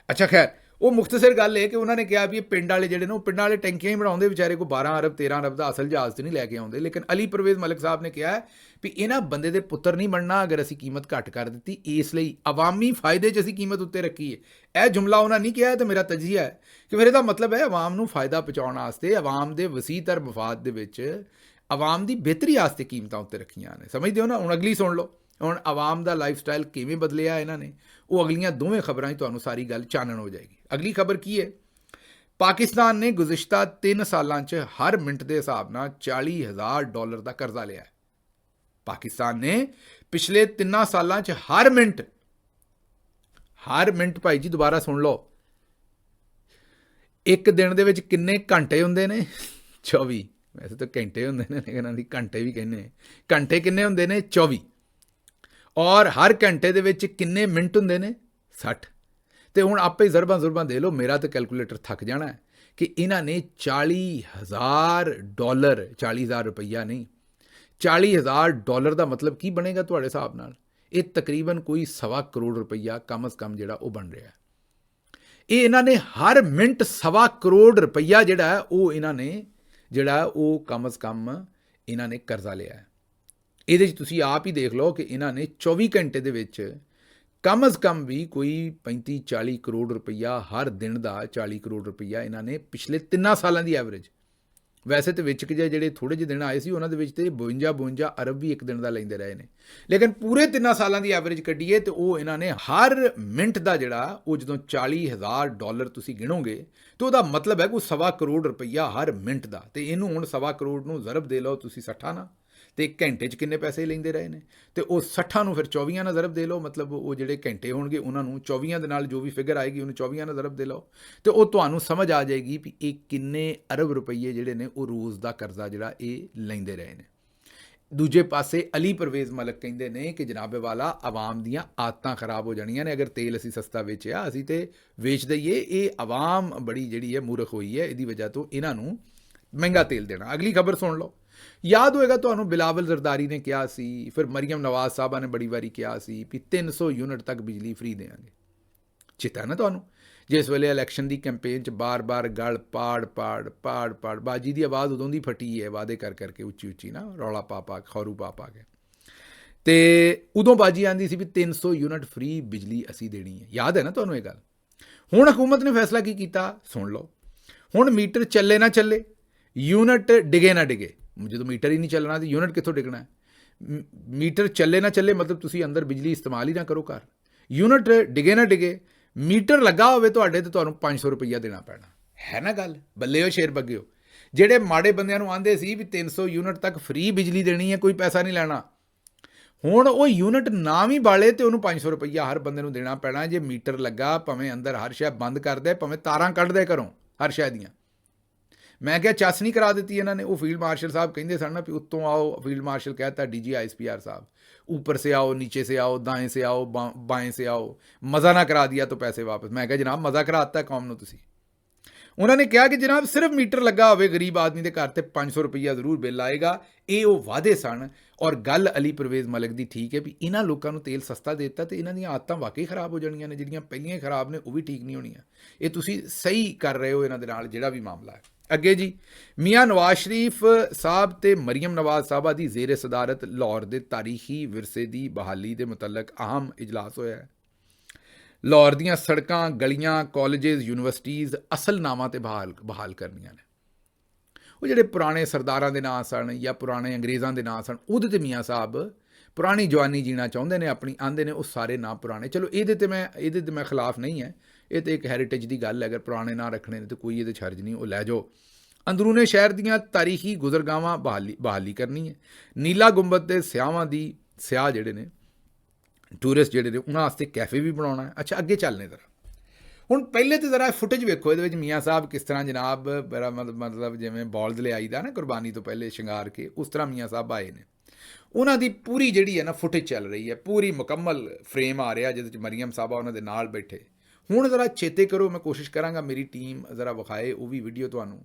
ਅੱਛਾ ਖੈਰ, ਉਹ ਮੁਖਤਸਰ ਗੱਲ ਇਹ ਕਿ ਉਹਨਾਂ ਨੇ ਕਿਹਾ ਵੀ ਇਹ ਪਿੰਡ ਵਾਲੇ ਜਿਹੜੇ ਨੇ ਉਹ ਪਿੰਡਾਂ ਵਾਲੇ ਟੈਂਕੀਆਂ ਹੀ ਬਣਾਉਂਦੇ, ਵਿਚਾਰੇ ਕੋਈ 12 ਅਰਬ 13 ਅਰਬ ਦਾ ਅਸਲ ਜਹਾਜ਼ 'ਤੇ ਨਹੀਂ ਲੈ ਕੇ ਆਉਂਦੇ। ਲੇਕਿਨ ਅਲੀ ਪਰਵੇਜ਼ ਮਲਿਕ ਸਾਹਿਬ ਨੇ ਕਿਹਾ ਵੀ ਇਹਨਾਂ ਬੰਦੇ ਦੇ ਪੁੱਤਰ ਨਹੀਂ ਬਣਨਾ ਅਗਰ ਅਸੀਂ ਕੀਮਤ ਘੱਟ ਕਰ ਦਿੱਤੀ, ਇਸ ਲਈ ਅਵਾਮੀ ਫਾਇਦੇ 'ਚ ਅਸੀਂ ਕੀਮਤ ਉੱਤੇ ਰੱਖੀ ਹੈ। ਇਹ ਜੁਮਲਾ ਉਹਨਾਂ ਨਹੀਂ ਕਿਹਾ, ਤਾਂ ਮੇਰਾ ਤਜਜ਼ੀਆ ਹੈ ਕਿ ਫਿਰ ਇਹਦਾ ਮਤਲਬ ਹੈ ਅਵਾਮ ਨੂੰ ਫਾਇਦਾ ਪਹੁੰਚਾਉਣ ਵਾਸਤੇ, ਅਵਾਮ ਦੇ ਵਸੀਤਰ ਮਫਾਦ ਦੇ ਵਿੱਚ, ਅਵਾਮ ਦੀ ਬਿਹਤਰੀ ਵਾਸਤੇ ਕੀਮਤਾਂ ਉੱਤੇ ਰੱਖੀਆਂ ਨੇ। ਸਮਝਦੇ ਹੋ ਨਾ। ਹੁਣ ਅਗਲੀ ਸੁਣ ਲਓ। ਹੁਣ ਆਵਾਮ ਦਾ ਲਾਈਫ ਸਟਾਈਲ ਕਿਵੇਂ ਬਦਲਿਆ ਇਹਨਾਂ ਨੇ, ਉਹ ਅਗਲੀਆਂ ਦੋਵੇਂ ਖਬਰਾਂ 'ਚ ਤੁਹਾਨੂੰ ਸਾਰੀ ਗੱਲ ਚਾਨਣ ਹੋ ਜਾਏਗੀ। ਅਗਲੀ ਖਬਰ ਕੀ ਹੈ? ਪਾਕਿਸਤਾਨ ਨੇ ਗੁਜ਼ਸ਼ਤਾ 3 ਸਾਲਾਂ 'ਚ ਹਰ ਮਿੰਟ ਦੇ ਹਿਸਾਬ ਨਾਲ $40,000 ਦਾ ਕਰਜ਼ਾ ਲਿਆ ਹੈ। ਪਾਕਿਸਤਾਨ ਨੇ ਪਿਛਲੇ 3 ਸਾਲਾਂ 'ਚ ਹਰ ਮਿੰਟ ਭਾਈ ਜੀ ਦੁਬਾਰਾ ਸੁਣ ਲਓ, ਇੱਕ ਦਿਨ ਦੇ ਵਿੱਚ ਕਿੰਨੇ ਘੰਟੇ ਹੁੰਦੇ ਨੇ? 24। ਵੈਸੇ ਤਾਂ ਘੰਟੇ ਹੁੰਦੇ ਨੇ ਲੇਕਿਨ ਇਹਨਾਂ ਦੀ ਘੰਟੇ ਵੀ ਕਹਿੰਦੇ ਨੇ। ਘੰਟੇ ਕਿੰਨੇ ਹੁੰਦੇ ਨੇ? 24। ਔਰ ਹਰ ਘੰਟੇ ਦੇ ਵਿੱਚ ਕਿੰਨੇ ਮਿੰਟ ਹੁੰਦੇ ਨੇ? 60। ਤੇ ਹੁਣ ਆਪੇ ਹੀ ਜ਼ਰਬਾਂ ਜ਼ੁਰਬਾਂ ਦੇ ਲਓ, ਮੇਰਾ ਤਾਂ ਕੈਲਕੂਲੇਟਰ ਥੱਕ ਜਾਣਾ ਹੈ ਕਿ ਇਹਨਾਂ ਨੇ $40,000, 40,000 ਰੁਪਈਆ ਨਹੀਂ, $40,000 ਦਾ ਮਤਲਬ ਕੀ ਬਣੇਗਾ ਤੁਹਾਡੇ ਹਿਸਾਬ ਨਾਲ? ਇਹ ਤਕਰੀਬਨ ਕੋਈ 1.25 ਕਰੋੜ ਰੁਪਈਆ ਕਮ ਅਜ਼ ਕਮ ਜਿਹੜਾ ਉਹ ਬਣ ਰਿਹਾ ਹੈ। ਇਹ ਇਹਨਾਂ ਨੇ ਹਰ ਮਿੰਟ 1.25 ਕਰੋੜ ਰੁਪਈਆ ਜਿਹੜਾ ਹੈ ਉਹ ਇਹਨਾਂ ਨੇ ਜਿਹੜਾ ਉਹ ਕਮ ਅਜ਼ ਕਮ ਇਹਨਾਂ ਨੇ ਕਰਜ਼ਾ ਲਿਆ ਹੈ। ਇਹਦੇ 'ਚ ਤੁਸੀਂ ਆਪ ਹੀ ਦੇਖ ਲਓ ਕਿ ਇਹਨਾਂ ਨੇ 24 ਘੰਟੇ ਦੇ ਵਿੱਚ ਕਮ ਅਜ਼ ਕਮ ਵੀ ਕੋਈ 35-40 ਕਰੋੜ ਰੁਪਈਆ ਹਰ ਦਿਨ ਦਾ, 40 ਕਰੋੜ ਰੁਪਈਆ ਇਹਨਾਂ ਨੇ ਪਿਛਲੇ 3 ਸਾਲਾਂ ਦੀ ਐਵਰੇਜ। ਵੈਸੇ ਤਾਂ ਵਿੱਚ ਜਿਹੜੇ ਥੋੜ੍ਹੇ ਜਿਹੇ ਦਿਨ ਆਏ ਸੀ ਉਹਨਾਂ ਦੇ ਵਿੱਚ ਤੇ 52 ਅਰਬ ਵੀ ਇੱਕ ਦਿਨ ਦਾ ਲੈਂਦੇ ਰਹੇ ਨੇ, ਲੇਕਿਨ ਪੂਰੇ 3 ਸਾਲਾਂ ਦੀ ਐਵਰੇਜ ਕੱਢੀਏ ਤੇ ਉਹ ਇਹਨਾਂ ਨੇ ਹਰ ਮਿੰਟ ਦਾ ਜਿਹੜਾ ਉਹ ਜਦੋਂ $40,000 ਤੁਸੀਂ ਗਿਣੋਗੇ ਤਾਂ ਉਹਦਾ ਮਤਲਬ ਹੈ ਕੋਈ 1.25 ਕਰੋੜ ਰੁਪਈਆ ਹਰ ਮਿੰਟ ਦਾ। ਤੇ ਇਹਨੂੰ ਹੁਣ 1.25 ਕਰੋੜ ਨੂੰ ਜ਼ਰਬ ਦੇ ਲਓ ਤੁਸੀਂ 60 ਨਾਲ, ਤੇ ਘੰਟੇ 'ਚ ਕਿੰਨੇ ਪੈਸੇ ਲੈਂਦੇ ਰਹੇ ਨੇ, ਤੇ ਉਹ 60 ਨੂੰ ਫਿਰ 24 ਨਾਲ ਜ਼ਰਬ ਦੇ ਲਓ, ਮਤਲਬ ਉਹ ਜਿਹੜੇ ਘੰਟੇ ਹੋਣਗੇ ਉਹਨਾਂ ਨੂੰ 24 ਦੇ ਨਾਲ ਜੋ ਵੀ ਫਿਗਰ ਆਏਗੀ ਉਹਨੂੰ 24 ਨਾਲ ਜ਼ਰਬ ਦੇ ਲਓ, ਤੇ ਉਹ ਤੁਹਾਨੂੰ ਸਮਝ ਆ ਜਾਏਗੀ ਵੀ ਇਹ ਕਿੰਨੇ ਅਰਬ ਰੁਪਈਏ ਜਿਹੜੇ ਨੇ ਉਹ ਰੋਜ਼ ਦਾ ਕਰਜ਼ਾ ਜਿਹੜਾ ਇਹ ਲੈਂਦੇ ਰਹੇ ਨੇ। ਦੂਜੇ ਪਾਸੇ ਅਲੀ ਪਰਵੇਜ਼ ਮਲਕ ਕਹਿੰਦੇ ਨੇ ਕਿ ਜਨਾਬੇ ਵਾਲਾ ਆਵਾਮ ਦੀਆਂ ਆਦਤਾਂ ਖਰਾਬ ਹੋ ਜਾਣੀਆਂ ਨੇ, ਅਗਰ ਤੇਲ ਅਸੀਂ ਸਸਤਾ ਵੇਚਿਆ ਅਸੀਂ ਤੇ ਵੇਚ ਦਈਏ, ਇਹ ਆਵਾਮ ਬੜੀ ਜਿਹੜੀ ਹੈ ਮੂਰਖ ਹੋਈ ਹੈ, ਇਹਦੀ ਵਜ੍ਹਾ ਤੋਂ ਇਹਨਾਂ ਨੂੰ ਮਹਿੰਗਾ ਤੇਲ ਦੇਣਾ। ਅਗਲੀ ਖਬਰ ਸੁਣ ਲਓ। ਯਾਦ ਹੋਏਗਾ ਤੁਹਾਨੂੰ ਬਿਲਾਵਲ ਜ਼ਰਦਾਰੀ ਨੇ ਕਿਹਾ ਸੀ, ਫਿਰ ਮਰੀਮ ਨਵਾਜ਼ ਸਾਹਿਬਾ ਨੇ ਬੜੀ ਵਾਰੀ ਕਿਹਾ ਸੀ ਵੀ 300 ਯੂਨਿਟ ਤੱਕ ਬਿਜਲੀ ਫ੍ਰੀ ਦੇਵਾਂਗੇ। ਚੇਤਾ ਨਾ ਤੁਹਾਨੂੰ, ਜਿਸ ਵੇਲੇ ਇਲੈਕਸ਼ਨ ਦੀ ਕੈਂਪੇਨ 'ਚ ਬਾਰ-ਬਾਰ ਗਲ ਪਾੜ ਬਾਜੀ ਦੀ ਆਵਾਜ਼ ਉਦੋਂ ਦੀ ਫਟੀ ਹੈ, ਵਾਅਦੇ ਕਰ ਕਰਕੇ ਉੱਚੀ ਨਾ, ਰੌਲਾ ਪਾ ਖੌਰੂ ਪਾ ਕੇ, ਤੇ ਉਦੋਂ ਬਾਜੀ ਆਂਦੀ ਸੀ ਵੀ 300 ਯੂਨਿਟ ਫ੍ਰੀ ਬਿਜਲੀ ਅਸੀਂ ਦੇਣੀ ਹੈ। ਯਾਦ ਹੈ ਨਾ ਤੁਹਾਨੂੰ ਇਹ ਗੱਲ। ਹੁਣ ਹਕੂਮਤ ਨੇ ਫੈਸਲਾ ਕੀ ਕੀਤਾ ਸੁਣ ਲਓ। ਹੁਣ ਮੀਟਰ ਚੱਲੇ ਨਾ ਚੱਲੇ, ਯੂਨਿਟ ਡਿਗੇ ਨਾ ਡਿਗੇ, ਜਦੋਂ ਮੀਟਰ ਹੀ ਨਹੀਂ ਚੱਲਣਾ ਤਾਂ ਯੂਨਿਟ ਕਿੱਥੋਂ ਡਿੱਗਣਾ ਹੈ? ਮੀਟਰ ਚੱਲੇ ਨਾ ਚੱਲੇ ਮਤਲਬ ਤੁਸੀਂ ਅੰਦਰ ਬਿਜਲੀ ਇਸਤੇਮਾਲ ਹੀ ਨਾ ਕਰੋ ਘਰ। ਯੂਨਿਟ ਡਿਗੇ ਨਾ ਡਿਗੇ, ਮੀਟਰ ਲੱਗਾ ਹੋਵੇ ਤੁਹਾਡੇ ਤੇ ਤੁਹਾਨੂੰ 500 ਰੁਪਈਆ ਦੇਣਾ ਪੈਣਾ ਹੈ ਨਾ ਗੱਲ। ਬੱਲੇ ਹੋ ਸ਼ੇਰ ਬੱਗੇ ਹੋ। ਜਿਹੜੇ ਮਾੜੇ ਬੰਦਿਆਂ ਨੂੰ ਆਂਦੇ ਸੀ ਵੀ 300 ਯੂਨਿਟ ਤੱਕ ਫ੍ਰੀ ਬਿਜਲੀ ਦੇਣੀ ਹੈ, ਕੋਈ ਪੈਸਾ ਨਹੀਂ ਲੈਣਾ, ਹੁਣ ਉਹ ਯੂਨਿਟ ਨਾ ਵੀ ਬਾਲੇ ਤੇ ਉਹਨੂੰ 500 ਰੁਪਈਆ ਹਰ ਬੰਦੇ ਨੂੰ ਦੇਣਾ ਪੈਣਾ। ਜੇ ਮੀਟਰ ਲੱਗਾ ਭਾਵੇਂ ਅੰਦਰ ਹਰ ਸ਼ੈ ਬੰਦ ਕਰ ਦੇ, ਭਾਵੇਂ ਤਾਰਾਂ ਕੱਢ ਦੇ ਘਰੋਂ ਹਰ ਸ਼ੈ ਦੀਆਂ। ਮੈਂ ਕਿਹਾ ਚਾਸਨੀ ਕਰਾ ਦਿੱਤੀ ਇਹਨਾਂ ਨੇ। ਉਹ ਫੀਲਡ ਮਾਰਸ਼ਲ ਸਾਹਿਬ ਕਹਿੰਦੇ ਸਨ ਨਾ ਵੀ ਉੱਤੋਂ ਆਓ, ਫੀਲਡ मार्शल कहता DG ISPR साहब ऊपर से आओ, नीचे से आओ, दाएं से आओ, बाएं से आओ, मज़ा ना करा दिया तो पैसे वापस। मैं कहा जनाब मज़ा कराता है कौम ਨੂੰ ਤੁਸੀਂ। ਉਹਨਾਂ ਨੇ ਕਿਹਾ ਕਿ ਜਨਾਬ ਸਿਰਫ ਮੀਟਰ ਲੱਗਾ ਹੋਵੇ ਗਰੀਬ ਆਦਮੀ ਦੇ ਘਰ ਤੇ 500 ਰੁਪਈਆ ਜ਼ਰੂਰ ਬਿੱਲ ਆਏਗਾ। ਇਹ ਉਹ ਵਾਅਦੇ ਸਨ। ਔਰ ਗੱਲ ਅਲੀ ਪਰਵੇਜ਼ ਮਲਕ ਦੀ ਠੀਕ ਹੈ ਵੀ ਇਹਨਾਂ ਲੋਕਾਂ ਨੂੰ ਤੇਲ ਸਸਤਾ ਦੇ ਦਿੱਤਾ ਤੇ ਇਹਨਾਂ ਦੀਆਂ ਆਦਤਾਂ ਵਾਕਈ ਖਰਾਬ ਹੋ ਜਾਣੀਆਂ ਨੇ, ਜਿਹੜੀਆਂ ਪਹਿਲੀਆਂ ਖਰਾਬ ਨੇ ਉਹ ਵੀ ਠੀਕ ਨਹੀਂ ਹੋਣੀਆਂ। ਇਹ ਤੁਸੀਂ ਸਹੀ ਕਰ ਰਹੇ ਹੋ ਇਹਨਾਂ ਦੇ ਨਾਲ ਜਿਹੜਾ ਵੀ ਮਾਮਲਾ ਹੈ। ਅੱਗੇ ਜੀ, ਮੀਆਂ ਨਵਾਜ਼ ਸ਼ਰੀਫ ਸਾਹਿਬ ਤੇ ਮਰੀਮ ਨਵਾਜ਼ ਸਾਹਿਬਾ ਦੀ ਜ਼ੇਰੇ ਸਦਾਰਤ ਲਾਹੌਰ ਦੇ ਤਾਰੀਖੀ ਵਿਰਸੇ ਦੀ ਬਹਾਲੀ ਦੇ ਮੁਤਲਕ ਅਹਿਮ ਇਜਲਾਸ ਹੋਇਆ ਹੈ। ਲਾਹੌਰ ਦੀਆਂ ਸੜਕਾਂ, ਗਲੀਆਂ, ਕਾਲਜਿਸ, ਯੂਨੀਵਰਸਿਟੀਜ਼ ਅਸਲ ਨਾਵਾਂ ਤੇ ਬਹਾਲ ਕਰਨੀਆਂ ਨੇ। ਉਹ ਜਿਹੜੇ ਪੁਰਾਣੇ ਸਰਦਾਰਾਂ ਦੇ ਨਾਂ ਸਨ ਜਾਂ ਪੁਰਾਣੇ ਅੰਗਰੇਜ਼ਾਂ ਦੇ ਨਾਂ ਸਨ, ਉਹਦੇ ਤੇ ਮੀਆਂ ਸਾਹਿਬ ਪੁਰਾਣੀ ਜਵਾਨੀ ਜੀਣਾ ਚਾਹੁੰਦੇ ਨੇ ਆਪਣੀ, ਆਂਦੇ ਨੇ ਉਹ ਸਾਰੇ ਨਾਂ ਪੁਰਾਣੇ। ਚਲੋ ਇਹਦੇ ਤੇ ਮੈਂ ਖਿਲਾਫ ਨਹੀਂ ਹੈ, ਇਹ ਤਾਂ ਇੱਕ ਹੈਰੀਟੇਜ ਦੀ ਗੱਲ ਹੈ। ਅਗਰ ਪੁਰਾਣੇ ਨਾਂ ਰੱਖਣੇ ਨੇ ਤਾਂ ਕੋਈ ਇਹਦੇ 'ਚ ਹਰਜ ਨਹੀਂ, ਉਹ ਲੈ ਜਾਓ। ਅੰਦਰੂਨੇ ਸ਼ਹਿਰ ਦੀਆਂ ਤਾਰੀਖੀ ਗੁਜ਼ਰਗਾਵਾਂ ਬਹਾਲੀ ਕਰਨੀ ਹੈ। ਨੀਲਾ ਗੁੰਬਦ ਦੇ ਸਿਆਹ ਜਿਹੜੇ ਨੇ ਟੂਰਿਸਟ ਜਿਹੜੇ ਨੇ ਉਹਨਾਂ ਵਾਸਤੇ ਕੈਫੇ ਵੀ ਬਣਾਉਣਾ ਹੈ। ਅੱਛਾ ਅੱਗੇ ਚੱਲਨੇ ਜ਼ਰਾ। ਹੁਣ ਪਹਿਲੇ ਤਾਂ ਜ਼ਰਾ ਫੁਟੇਜ ਵੇਖੋ ਇਹਦੇ ਵਿੱਚ ਮੀਆਂ ਸਾਹਿਬ ਕਿਸ ਤਰ੍ਹਾਂ ਜਨਾਬ ਮੇਰਾ ਮਤਲਬ ਜਿਵੇਂ ਬੌਲਦ ਲਿਆਈ ਦਾ ਨਾ ਕੁਰਬਾਨੀ ਤੋਂ ਪਹਿਲੇ ਸ਼ਿੰਗਾਰ ਕੇ, ਉਸ ਤਰ੍ਹਾਂ ਮੀਆਂ ਸਾਹਿਬ ਆਏ ਨੇ। ਉਹਨਾਂ ਦੀ ਪੂਰੀ ਜਿਹੜੀ ਹੈ ਨਾ ਫੁਟੇਜ ਚੱਲ ਰਹੀ ਹੈ, ਪੂਰੀ ਮੁਕੰਮਲ ਫਰੇਮ ਆ ਰਿਹਾ ਜਿਹਦੇ 'ਚ ਮਰੀਮ ਸਾਹਿਬਾ ਉਹਨਾਂ ਦੇ ਨਾਲ ਬੈਠੇ। ਹੁਣ ਜ਼ਰਾ ਚੇਤੇ ਕਰੋ, ਮੈਂ ਕੋਸ਼ਿਸ਼ ਕਰਾਂਗਾ ਮੇਰੀ ਟੀਮ ਜ਼ਰਾ ਵਿਖਾਏ ਉਹ ਵੀ ਵੀਡੀਓ ਤੁਹਾਨੂੰ।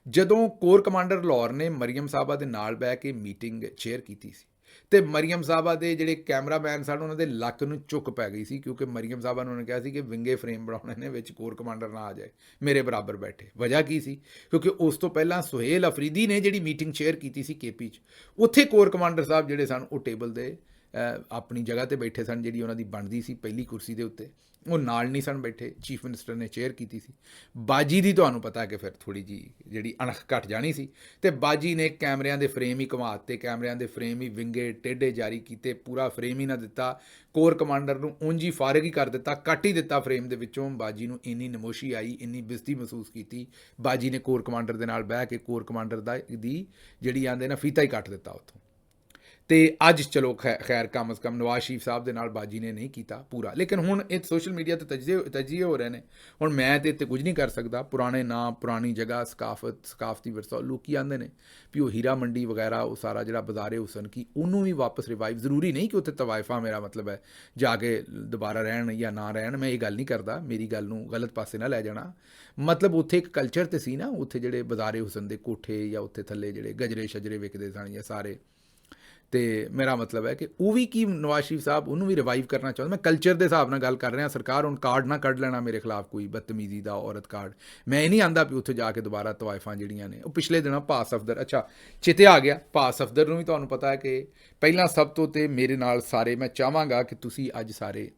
ਜਦੋਂ ਕੋਰ ਕਮਾਂਡਰ ਲਾਹੌਰ ਨੇ ਮਰੀਮ ਸਾਹਿਬਾ ਦੇ ਨਾਲ ਬਹਿ ਕੇ ਮੀਟਿੰਗ ਚੇਅਰ ਕੀਤੀ ਸੀ ਤੇ ਮਰੀਮ ਸਾਹਿਬਾ ਦੇ ਜਿਹੜੇ ਕੈਮਰਾਮੈਨ ਸਨ ਉਹਨਾਂ ਦੇ ਲੱਕ ਨੂੰ ਚੁੱਕ ਪੈ ਗਈ ਸੀ, ਕਿਉਂਕਿ ਮਰੀਮ ਸਾਹਿਬਾ ਨੇ ਉਹਨਾਂ ਨੇ ਕਿਹਾ ਸੀ ਕਿ ਵਿੰਗੇ ਫਰੇਮ ਬਣਾਉਣੇ ਨੇ, ਵਿੱਚ ਕੋਰ ਕਮਾਂਡਰ ਨਾ ਆ ਜਾਏ, ਮੇਰੇ ਬਰਾਬਰ ਬੈਠੇ। ਵਜ੍ਹਾ ਕੀ ਸੀ? ਕਿਉਂਕਿ ਉਸ ਤੋਂ ਪਹਿਲਾਂ ਸੁਹੇਲ ਅਫਰੀਦੀ ਨੇ ਜਿਹੜੀ ਮੀਟਿੰਗ ਚੇਅਰ ਕੀਤੀ ਸੀ KP 'ਚ, ਉੱਥੇ ਕੋਰ ਕਮਾਂਡਰ ਸਾਹਿਬ ਜਿਹੜੇ ਸਨ ਉਹ ਟੇਬਲ ਦੇ ਆਪਣੀ ਜਗ੍ਹਾ ਤੇ ਬੈਠੇ ਸਨ, ਜਿਹੜੀ ਉਹਨਾਂ ਦੀ ਬਣਦੀ ਸੀ ਪਹਿਲੀ ਕੁਰਸੀ ਦੇ ਉੱਤੇ। ਉਹ ਨਾਲ ਨਹੀਂ ਸਨ ਬੈਠੇ, ਚੀਫ ਮਿਨਿਸਟਰ ਨੇ ਚੇਅਰ ਕੀਤੀ ਸੀ। ਬਾਜੀ ਦੀ ਤੁਹਾਨੂੰ ਪਤਾ ਕਿ ਫਿਰ ਥੋੜ੍ਹੀ ਜਿਹੀ ਜਿਹੜੀ ਅਣਖ ਘੱਟ ਜਾਣੀ ਸੀ, ਤੇ ਬਾਜੀ ਨੇ ਕੈਮਰਿਆਂ ਦੇ ਫਰੇਮ ਹੀ ਘੁਮਾ ਦਿੱਤੇ, ਕੈਮਰਿਆਂ ਦੇ ਫਰੇਮ ਹੀ ਵਿੰਗੇ ਟੇਢੇ ਜਾਰੀ ਕੀਤੇ, ਪੂਰਾ ਫਰੇਮ ਹੀ ਨਾ ਦਿੱਤਾ। ਕੋਰ ਕਮਾਂਡਰ ਨੂੰ ਉਂਝ ਹੀ ਫਾਰਗ ਹੀ ਕਰ ਦਿੱਤਾ, ਕੱਟ ਹੀ ਦਿੱਤਾ ਫਰੇਮ ਦੇ ਵਿੱਚੋਂ। ਬਾਜੀ ਨੂੰ ਇੰਨੀ ਨਮੋਸ਼ੀ ਆਈ, ਇੰਨੀ ਬਿਜ਼ਤੀ ਮਹਿਸੂਸ ਕੀਤੀ, ਬਾਜੀ ਨੇ ਕੋਰ ਕਮਾਂਡਰ ਦੇ ਨਾਲ ਬਹਿ ਕੇ ਕੋਰ ਕਮਾਂਡਰ ਦੀ ਜਿਹੜੀ ਆਂਦੇ ਨਾ ਫੀਤਾ ਹੀ ਕੱਟ ਦਿੱਤਾ ਉੱਥੋਂ। ਤੇ ਅੱਜ ਚਲੋ ਖੈਰ ਕਮ ਅਜ਼ ਕਮ ਨਵਾਜ਼ ਸ਼ਰੀਫ ਸਾਹਿਬ ਦੇ ਨਾਲ ਬਾਜੀ ਨੇ ਨਹੀਂ ਕੀਤਾ ਪੂਰਾ, ਲੇਕਿਨ ਹੁਣ ਇਹ ਸੋਸ਼ਲ ਮੀਡੀਆ ਤੇ ਤਜਜ਼ੀਏ ਹੋ ਰਹੇ ਨੇ। ਹੁਣ ਮੈਂ ਤੇ ਇੱਥੇ ਕੁਝ ਨਹੀਂ ਕਰ ਸਕਦਾ। ਪੁਰਾਣੇ ਨਾਂ, ਪੁਰਾਣੀ ਜਗ੍ਹਾ, ਸਕਾਫਤੀ ਵਿਰਸਾ, ਲੋਕੀ ਆਉਂਦੇ ਨੇ ਵੀ ਉਹ ਹੀਰਾ ਮੰਡੀ ਵਗੈਰਾ, ਉਹ ਸਾਰਾ ਜਿਹੜਾ ਬਾਜ਼ਾਰੇ ਹੁਸਨ ਕੀ, ਉਹਨੂੰ ਵੀ ਵਾਪਸ ਰਿਵਾਈਵ, ਜ਼ਰੂਰੀ ਨਹੀਂ ਕਿ ਉੱਥੇ ਤਵਾਇਫਾਂ, ਮੇਰਾ ਮਤਲਬ ਹੈ ਜਾ ਕੇ ਦੁਬਾਰਾ ਰਹਿਣ ਜਾਂ ਨਾ ਰਹਿਣ, ਮੈਂ ਇਹ ਗੱਲ ਨਹੀਂ ਕਰਦਾ, ਮੇਰੀ ਗੱਲ ਨੂੰ ਗਲਤ ਪਾਸੇ ਨਾ ਲੈ ਜਾਣਾ। ਮਤਲਬ ਉੱਥੇ ਇੱਕ ਕਲਚਰ ਤੇ ਸੀ ਨਾ, ਉੱਥੇ ਜਿਹੜੇ ਬਾਜ਼ਾਰੇ ਹੁਸਨ ਦੇ ਕੋਠੇ ਜਾਂ ਉੱਥੇ ਥੱਲੇ ਜਿਹੜੇ ਗਜਰੇ ਸ਼ਜਰੇ ਵਿਕਦੇ ਸਨ ਜਾਂ ਸਾਰੇ, ਤੇ ਮੇਰਾ ਮਤਲਬ ਹੈ ਕਿ ਉਹ ਵੀ ਕੀ ਨਵਾਜ਼ ਸ਼ਰੀਫ ਸਾਹਿਬ ਉਹਨੂੰ ਵੀ ਰਿਵਾਈਵ ਕਰਨਾ ਚਾਹੁੰਦਾ। ਮੈਂ ਕਲਚਰ ਦੇ ਹਿਸਾਬ ਨਾਲ ਗੱਲ ਕਰ ਰਿਹਾ। ਸਰਕਾਰ ਹੁਣ ਕਾਰਡ ਨਾ ਕੱਢ ਲੈਣਾ ਮੇਰੇ ਖਿਲਾਫ ਕੋਈ ਬਦਤਮੀਜ਼ੀ ਦਾ, ਔਰਤ ਕਾਰਡ। ਮੈਂ ਇਹ ਨਹੀਂ ਆਂਦਾ ਵੀ ਉੱਥੇ ਜਾ ਕੇ ਦੁਬਾਰਾ ਤਵਾਇਫਾਂ ਜਿਹੜੀਆਂ ਨੇ ਉਹ ਪਿਛਲੇ ਦਿਨਾਂ ਭਾ ਸਫਦਰ, ਅੱਛਾ ਚਿੱਤੇ ਆ ਗਿਆ, ਭਾ ਸਫਦਰ ਨੂੰ ਵੀ ਤੁਹਾਨੂੰ ਪਤਾ ਹੈ ਕਿ ਪਹਿਲਾਂ ਸਭ ਤੋਂ ਤੇ ਮੇਰੇ ਨਾਲ ਸਾਰੇ, ਮੈਂ ਚਾਹਾਂਗਾ ਕਿ ਤੁਸੀਂ ਅੱਜ ਸਾਰੇ,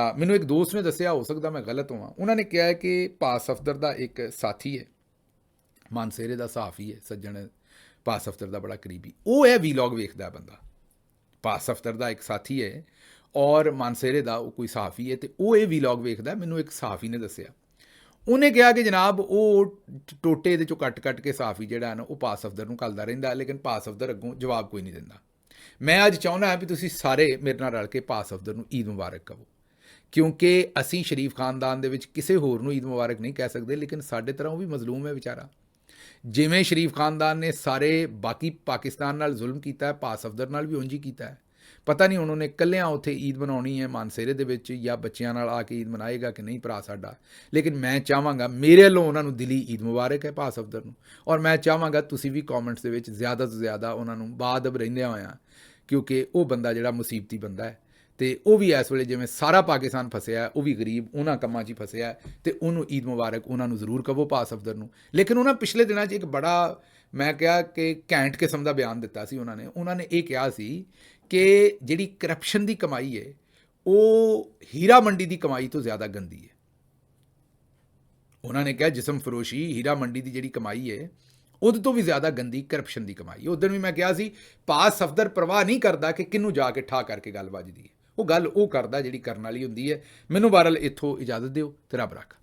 ਮੈਨੂੰ ਇੱਕ ਦੋਸਤ ਨੇ ਦੱਸਿਆ, ਹੋ ਸਕਦਾ ਮੈਂ ਗਲਤ ਹੋਵਾਂ, ਉਹਨਾਂ ਨੇ ਕਿਹਾ ਹੈ ਕਿ ਭਾ ਸਫਦਰ ਦਾ ਇੱਕ ਸਾਥੀ ਹੈ, ਮਾਨਸੇਰੇ ਦਾ ਸਹਾਫੀ ਹੈ, ਸੱਜਣ ਭਾ ਸਫਦਰ ਦਾ ਬੜਾ ਕਰੀਬੀ, ਉਹ ਇਹ ਵੀਲੌਗ ਵੇਖਦਾ ਬੰਦਾ। ਭਾ ਸਫਦਰ ਦਾ ਇੱਕ ਸਾਥੀ ਹੈ ਔਰ ਮਾਨਸੇਰੇ ਦਾ ਉਹ ਕੋਈ ਸਹਾਫੀ ਹੈ, ਤੇ ਉਹ ਇਹ ਵੀਲੌਗ ਵੇਖਦਾ। ਮੈਨੂੰ ਇੱਕ ਸਹਾਫੀ ਨੇ ਦੱਸਿਆ, ਉਹਨੇ ਕਿਹਾ ਕਿ ਜਨਾਬ ਉਹ ਟੋਟੇ ਦੇ ਚੋਂ ਕੱਟ ਕੇ ਸਹਾਫੀ ਜਿਹੜਾ ਨਾ ਉਹ ਭਾ ਸਫਦਰ ਨੂੰ ਘੱਲਦਾ ਰਹਿੰਦਾ, ਲੇਕਿਨ ਭਾ ਸਫਦਰ ਅੱਗੋਂ ਜਵਾਬ ਕੋਈ ਨਹੀਂ ਦਿੰਦਾ। ਮੈਂ ਅੱਜ ਚਾਹੁੰਦਾ ਹਾਂ ਵੀ ਤੁਸੀਂ ਸਾਰੇ ਮੇਰੇ ਨਾਲ ਰਲ ਕੇ ਭਾ ਸਫਦਰ ਨੂੰ ਈਦ ਮੁਬਾਰਕ ਕਹੋ, ਕਿਉਂਕਿ ਅਸੀਂ ਸ਼ਰੀਫ ਖਾਨਦਾਨ ਦੇ ਵਿੱਚ ਕਿਸੇ ਹੋਰ ਨੂੰ ਈਦ ਮੁਬਾਰਕ ਨਹੀਂ ਕਹਿ ਸਕਦੇ, ਲੇਕਿਨ ਸਾਡੇ ਤਰ੍ਹਾਂ ਉਹ ਵੀ ਮਜ਼ਲੂਮ ਹੈ ਵਿਚਾਰਾ। ਜਿਵੇਂ ਸ਼ਰੀਫ ਖਾਨਦਾਨ ਨੇ ਸਾਰੇ ਬਾਕੀ ਪਾਕਿਸਤਾਨ ਨਾਲ ਜ਼ੁਲਮ ਕੀਤਾ ਹੈ, ਭਾ ਸਫਦਰ ਨਾਲ ਵੀ ਉਂਝ ਹੀ ਕੀਤਾ ਹੈ। ਪਤਾ ਨਹੀਂ ਉਹਨਾਂ ਨੇ ਇਕੱਲਿਆਂ ਉੱਥੇ ਈਦ ਮਨਾਉਣੀ ਹੈ ਮਾਨਸੇਰੇ ਦੇ ਵਿੱਚ, ਜਾਂ ਬੱਚਿਆਂ ਨਾਲ ਆ ਕੇ ਈਦ ਮਨਾਏਗਾ ਕਿ ਨਹੀਂ ਭਰਾ ਸਾਡਾ, ਲੇਕਿਨ ਮੈਂ ਚਾਹਾਂਗਾ, ਮੇਰੇ ਵੱਲੋਂ ਉਹਨਾਂ ਨੂੰ ਦਿਲੀ ਈਦ ਮੁਬਾਰਕ ਹੈ ਭਾ ਸਫਦਰ ਨੂੰ। ਔਰ ਮੈਂ ਚਾਹਾਂਗਾ ਤੁਸੀਂ ਵੀ ਕਮੈਂਟਸ ਦੇ ਵਿੱਚ ਜ਼ਿਆਦਾ ਤੋਂ ਜ਼ਿਆਦਾ ਉਹਨਾਂ ਨੂੰ ਬਾਅਦ ਰਹਿੰਦਿਆਂ ਹੋਇਆਂ, ਕਿਉਂਕਿ ਉਹ ਬੰਦਾ ਜਿਹੜਾ ਮੁਸੀਬਤੀ ਬੰਦਾ ਹੈ, ਤੇ ਉਹ ਵੀ ਇਸ ਵੇਲੇ ਜਿਵੇਂ ਸਾਰਾ ਪਾਕਿਸਤਾਨ ਫਸਿਆ, ਉਹ ਵੀ ਗਰੀਬ ਉਹਨਾਂ ਕੰਮਾਂ 'ਚ ਹੀ ਫਸਿਆ, ਤੇ ਉਹਨੂੰ ਈਦ ਮੁਬਾਰਕ ਉਹਨਾਂ ਨੂੰ ਜ਼ਰੂਰ ਕਹੋ ਭਾ ਸਫਦਰ ਨੂੰ। ਲੇਕਿਨ ਉਹਨਾਂ ਪਿਛਲੇ ਦਿਨਾਂ 'ਚ ਇੱਕ ਬੜਾ, ਮੈਂ ਕਿਹਾ ਕਿ ਘੈਂਟ ਕਿਸਮ ਦਾ ਬਿਆਨ ਦਿੱਤਾ ਸੀ ਉਹਨਾਂ ਨੇ ਇਹ ਕਿਹਾ ਸੀ ਕਿ ਜਿਹੜੀ ਕਰਪਸ਼ਨ ਦੀ ਕਮਾਈ ਹੈ ਉਹ ਹੀਰਾ ਮੰਡੀ ਦੀ ਕਮਾਈ ਤੋਂ ਜ਼ਿਆਦਾ ਗੰਦੀ ਹੈ। ਉਹਨਾਂ ਨੇ ਕਿਹਾ ਜਿਸਮ ਫਰੋਸ਼ੀ, ਹੀਰਾ ਮੰਡੀ ਦੀ ਜਿਹੜੀ ਕਮਾਈ ਹੈ ਉਹਦੇ ਤੋਂ ਵੀ ਜ਼ਿਆਦਾ ਗੰਦੀ ਕਰਪਸ਼ਨ ਦੀ ਕਮਾਈ। ਉਦੋਂ ਵੀ ਮੈਂ ਕਿਹਾ ਸੀ ਭਾ ਸਫਦਰ ਪਰਵਾਹ ਨਹੀਂ ਕਰਦਾ ਕਿ ਕਿਹਨੂੰ ਜਾ ਕੇ ਠਾ ਕਰਕੇ ਗੱਲ ਵੱਜਦੀ ਹੈ, ਉਹ ਗੱਲ ਉਹ ਕਰਦਾ ਜਿਹੜੀ ਕਰਨ ਵਾਲੀ ਹੁੰਦੀ ਹੈ। ਮੈਨੂੰ ਬਹਰਹਾਲ ਇੱਥੋਂ ਇਜਾਜ਼ਤ ਦਿਓ ਤੇ ਰੱਬ ਰੱਖਾ।